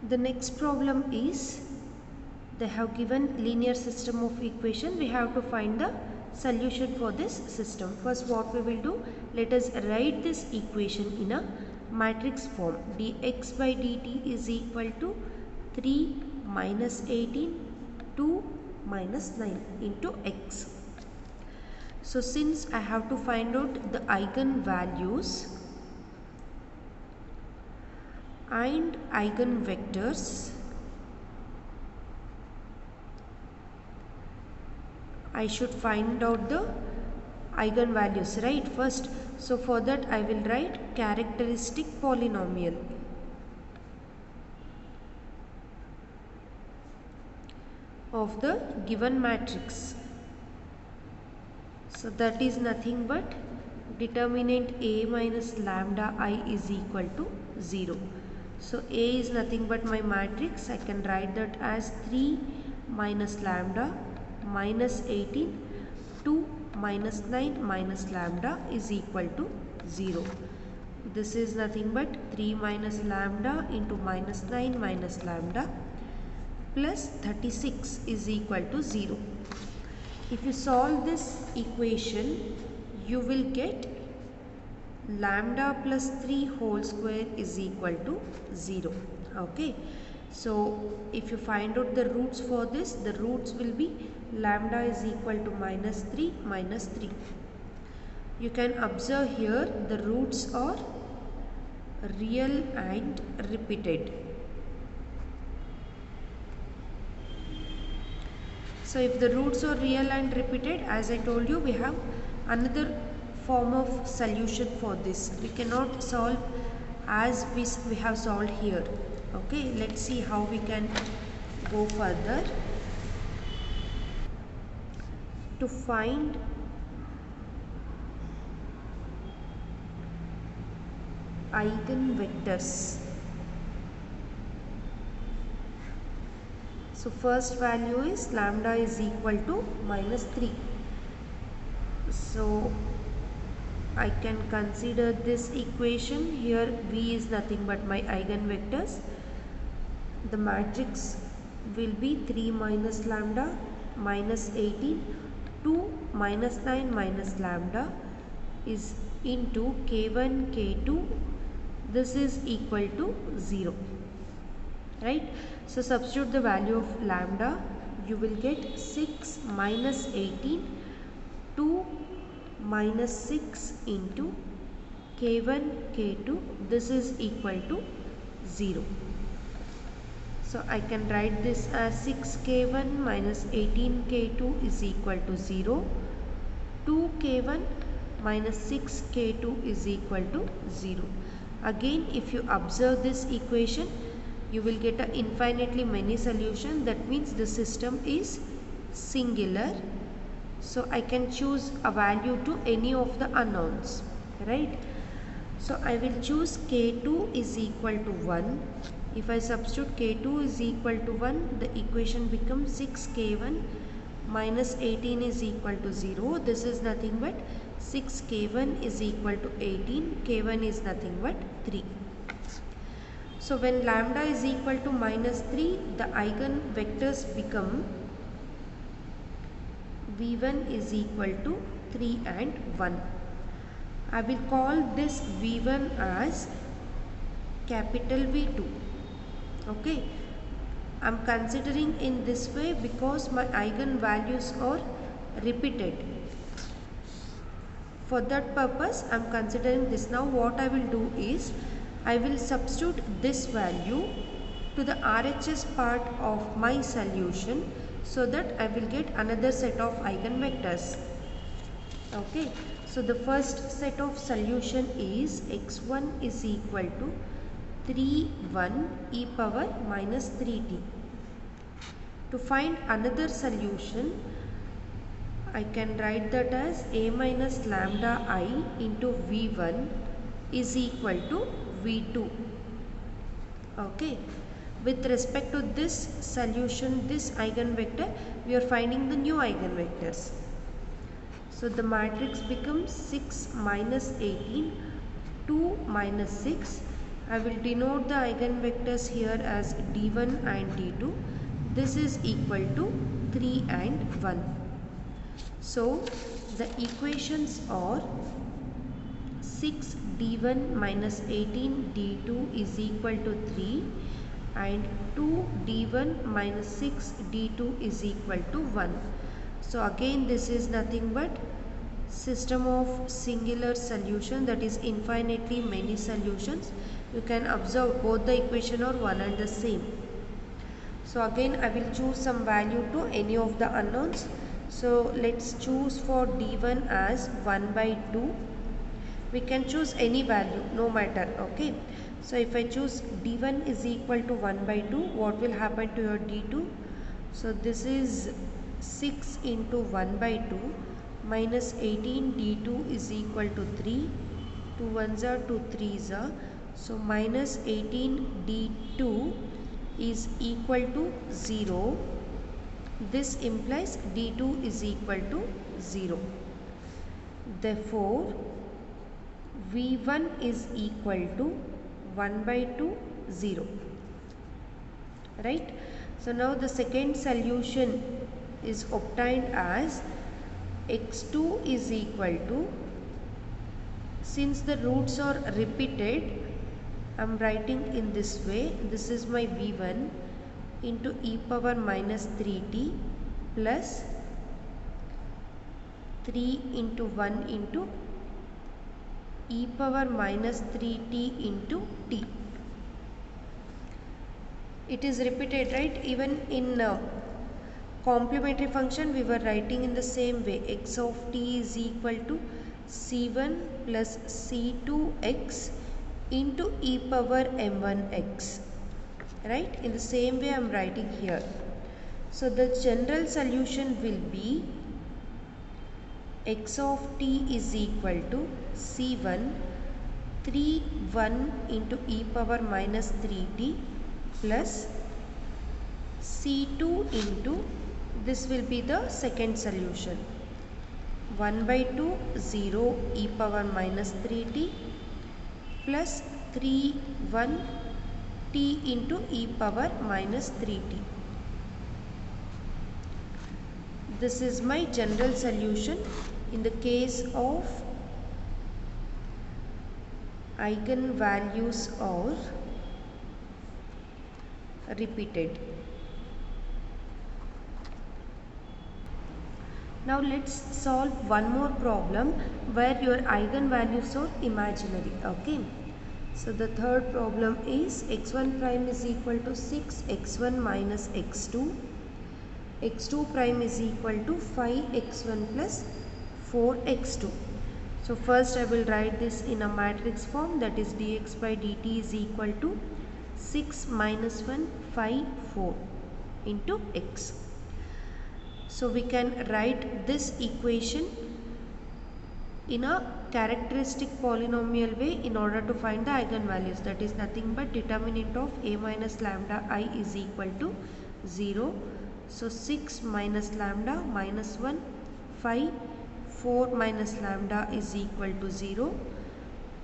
The next problem is they have given linear system of equation. We have to find the solution for this system. First, what we will do, let us write this equation in a matrix form. Dx by dt is equal to 3 minus 18, 2 minus 9 into x. So since I have to find out the eigenvalues and eigenvectors, I should find out the eigenvalues, right, first. So for that I will write characteristic polynomial of the given matrix. So that is nothing but determinant A minus lambda I is equal to 0. So A is nothing but my matrix. I can write that as 3 minus lambda minus 18, 2 minus 9 minus lambda is equal to 0. This is nothing but 3 minus lambda into minus 9 minus lambda plus 36 is equal to 0. If you solve this equation, you will get lambda plus 3 whole square is equal to 0. Okay. So if you find out the roots for this, the roots will be lambda is equal to minus 3 minus 3. You can observe here the roots are real and repeated. So if the roots are real and repeated, as I told you, we have another form of solution for this. We cannot solve as we have solved here. Okay, let's see how we can go further. To find eigenvectors. So first value is lambda is equal to minus 3. So I can consider this equation. Here V is nothing but my eigenvectors. The matrix will be 3 minus lambda minus 18, 2 minus 9 minus lambda is into K1, K2. This is equal to 0. Right? So substitute the value of lambda. You will get 6 minus 18, 2 minus 6 into K1, K2. This is equal to 0. So I can write this as 6K1 minus 18K2 is equal to 0. 2K1 minus 6K2 is equal to 0. Again, if you observe this equation, you will get an infinitely many solution. That means the system is singular. So I can choose a value to any of the unknowns, right? So I will choose K2 is equal to 1. If I substitute K2 is equal to 1, the equation becomes 6K1 minus 18 is equal to 0. This is nothing but 6K1 is equal to 18. K1 is nothing but 3. So when lambda is equal to minus 3, the eigenvectors become V1 is equal to 3 and 1. I will call this V1 as capital V2. Okay. I am considering in this way because my eigenvalues are repeated. For that purpose, I am considering this. Now what I will do is, I will substitute this value to the RHS part of my solution so that I will get another set of eigenvectors. Okay. So the first set of solution is x1 is equal to 3, 1 e power minus 3t. To find another solution, I can write that as a minus lambda I into V1 is equal to V2. Okay. With respect to this solution, this eigenvector, we are finding the new eigenvectors. So the matrix becomes 6 minus 18, 2 minus 6 I will denote the eigenvectors here as d1 and d2. This is equal to 3 and 1. So the equations are 6 d1 minus 18 d2 is equal to 3 and 2 d1 minus 6 d2 is equal to 1. So again this is nothing but system of singular solution, that is infinitely many solutions. You can observe both the equation are one and the same. So again I will choose some value to any of the unknowns. So let's choose for d1 as 1 by 2. We can choose any value, no matter. Okay, so if I choose d1 is equal to 1 by 2, what will happen to your d2? So this is 6 into 1 by 2 minus 18 d2 is equal to 3. 2 ones are 2 threes are. So minus 18 d2 is equal to 0. This implies d2 is equal to 0. Therefore v1 is equal to 1 by 2, 0. Right? So now the second solution is obtained as x2 is equal to, since the roots are repeated, I am writing in this way. This is my v1 into e power minus 3t plus 3 into 1 into e power minus 3t into t. It is repeated, right? Even in complementary function we were writing in the same way. X of t is equal to c1 plus c2x into e power m1x. Right? In the same way I am writing here. So the general solution will be x of t is equal to c1 3 1 into e power minus 3t plus c2 into, this will be the second solution, 1 by 2 0 e power minus 3t plus 3 1 t into e power minus 3t. This is my general solution in the case of eigenvalues are repeated. Now let's solve one more problem where your eigenvalues are imaginary. Okay. So the third problem is x1 prime is equal to 6 x1 minus x2. x2 prime is equal to 5 x1 plus 4 x2. So first I will write this in a matrix form, that is dx by dt is equal to 6 minus 1 5 4 into x. So we can write this equation in a characteristic polynomial way in order to find the eigenvalues, that is nothing but determinant of a minus lambda I is equal to 0. So 6 minus lambda minus 1 5 4 minus lambda is equal to 0.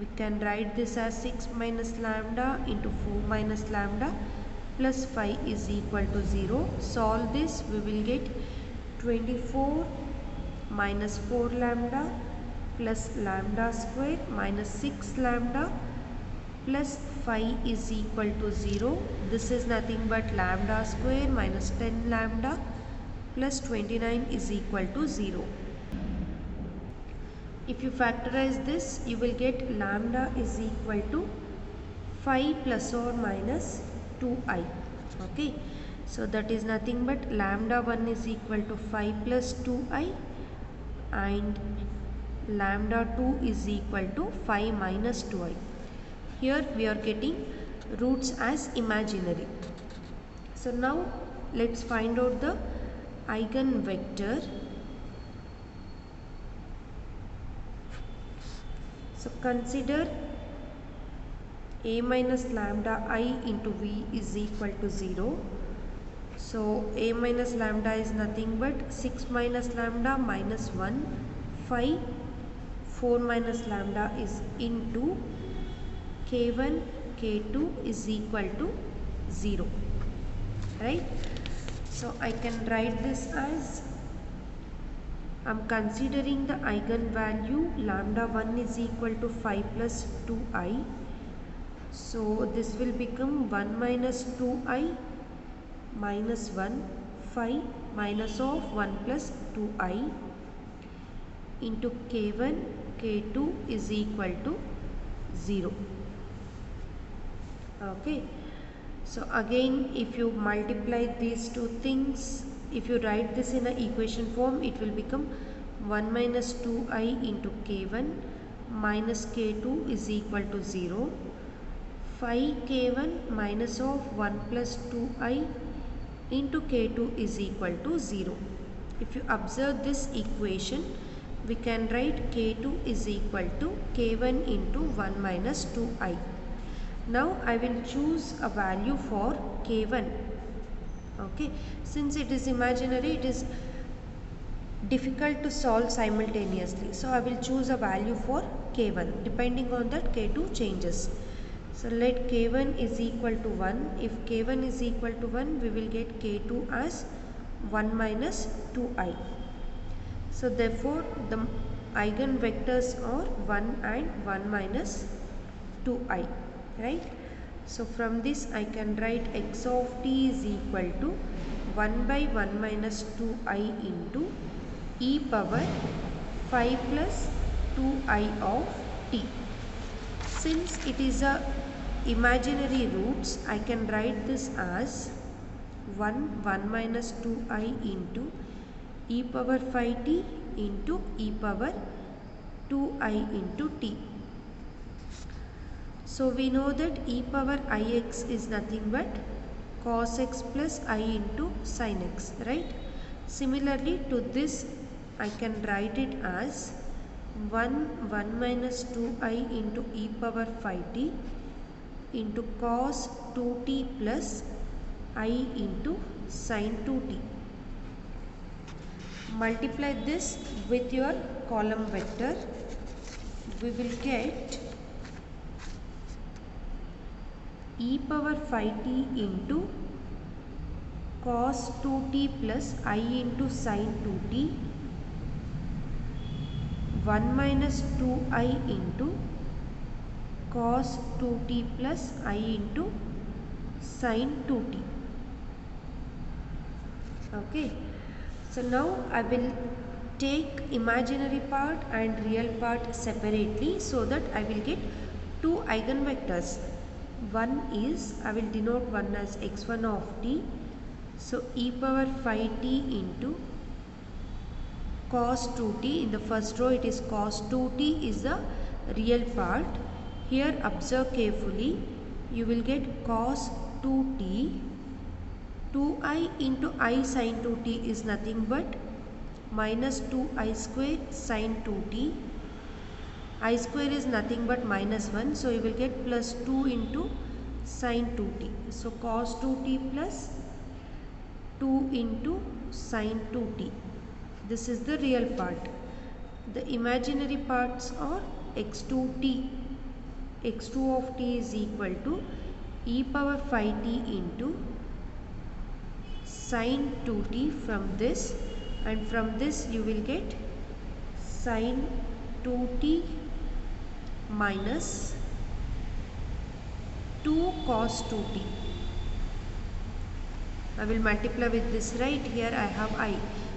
We can write this as 6 minus lambda into 4 minus lambda plus 5 is equal to 0. Solve this, we will get 24 minus 4 lambda plus lambda square minus 6 lambda plus 5 is equal to 0. This is nothing but lambda square minus 10 lambda plus 29 is equal to 0. If you factorize this, you will get lambda is equal to 5 plus or minus 2i. Okay. So that is nothing but lambda 1 is equal to 5 plus 2i and lambda 2 is equal to 5 minus 2i. Here we are getting roots as imaginary. So now let's find out the eigenvector. So consider a minus lambda I into v is equal to 0. So a minus lambda is nothing but 6 minus lambda minus 1 5 4 minus lambda is into k1 k2 is equal to 0, right? So I can write this as, I'm considering the eigenvalue lambda 1 is equal to 5 plus 2i. So this will become 1 minus 2i minus 1, 5 minus of 1 plus 2i into k1, k2 is equal to 0. Okay. So again, if you multiply these two things, if you write this in an equation form, it will become 1 minus 2i into k1 minus k2 is equal to 0. 5k1 minus of 1 plus 2i into k2 is equal to 0. If you observe this equation, we can write k2 is equal to k1 into 1 minus 2i. Now I will choose a value for k1. Okay, since it is imaginary, it is difficult to solve simultaneously. So I will choose a value for k1. Depending on that, k2 changes. So let k1 is equal to 1. If k1 is equal to 1, we will get k2 as 1 minus 2i. So therefore, the eigenvectors are 1 and 1 minus 2i. Right? So from this I can write x of t is equal to 1 by 1 minus 2i into e power 5 plus 2i of t. Since it is a imaginary roots, I can write this as 1 minus 2i into e power 5t into e power 2i into t. So we know that e power ix is nothing but cos x plus I into sin x, right? Similarly to this, I can write it as 1 minus 2i into e power 5t into cos 2t plus I into sin 2t. Multiply this with your column vector, we will get e power 5t into cos 2t plus I into sin 2t 1 minus 2i into cos 2t plus I into sin 2t. Okay. So now I will take imaginary part and real part separately so that I will get two eigenvectors. One is, I will denote one as x1 of t. So e power 5t into cos 2t. In the first row it is cos 2t is the real part. Here observe carefully. You will get cos 2t. 2i into I sin 2t is nothing but minus 2i square sin 2t. I square is nothing but minus 1. So you will get plus 2 into sin 2t. So cos 2t plus 2 into sin 2t. This is the real part. The imaginary parts are x2t. x2 of t is equal to e power 5t into sin 2t from this, and from this you will get sin 2t minus 2 cos 2t. I will multiply with this, right? Here I have I.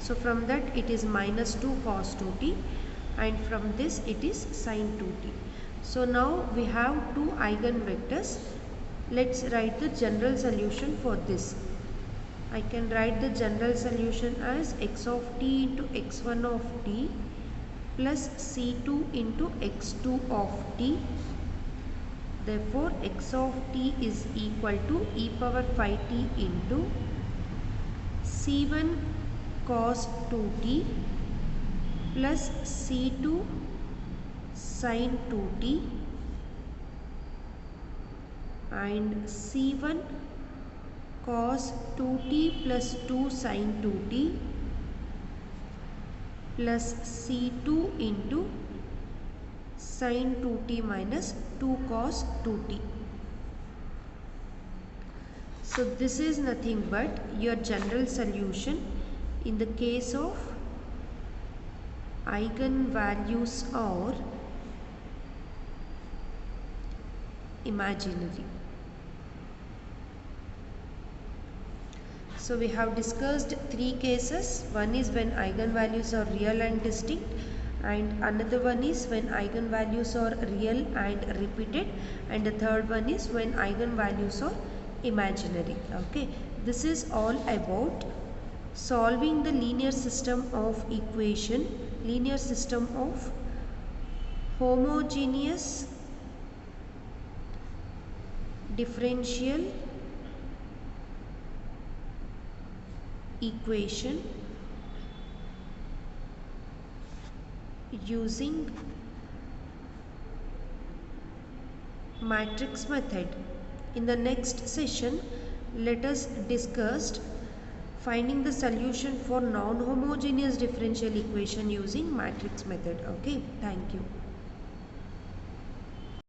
So from that it is minus 2 cos 2t, and from this it is sin 2t. So now we have two eigenvectors. Let's write the general solution for this. I can write the general solution as x of t into x1 of t plus c2 into x2 of t. Therefore, x of t is equal to e power 5t into c1 cos 2t plus c2 sin 2t and c1 cos 2t plus 2 sin 2t plus c2 into sin 2t minus 2 cos 2t. So this is nothing but your general solution in the case of eigenvalues or imaginary. So we have discussed three cases. One is when eigenvalues are real and distinct, and another one is when eigenvalues are real and repeated, and the third one is when eigenvalues are imaginary. Okay, this is all about solving the linear system of equation, linear system of homogeneous differential equation using matrix method. In the next session, let us discuss finding the solution for non-homogeneous differential equation using matrix method. Okay, thank you.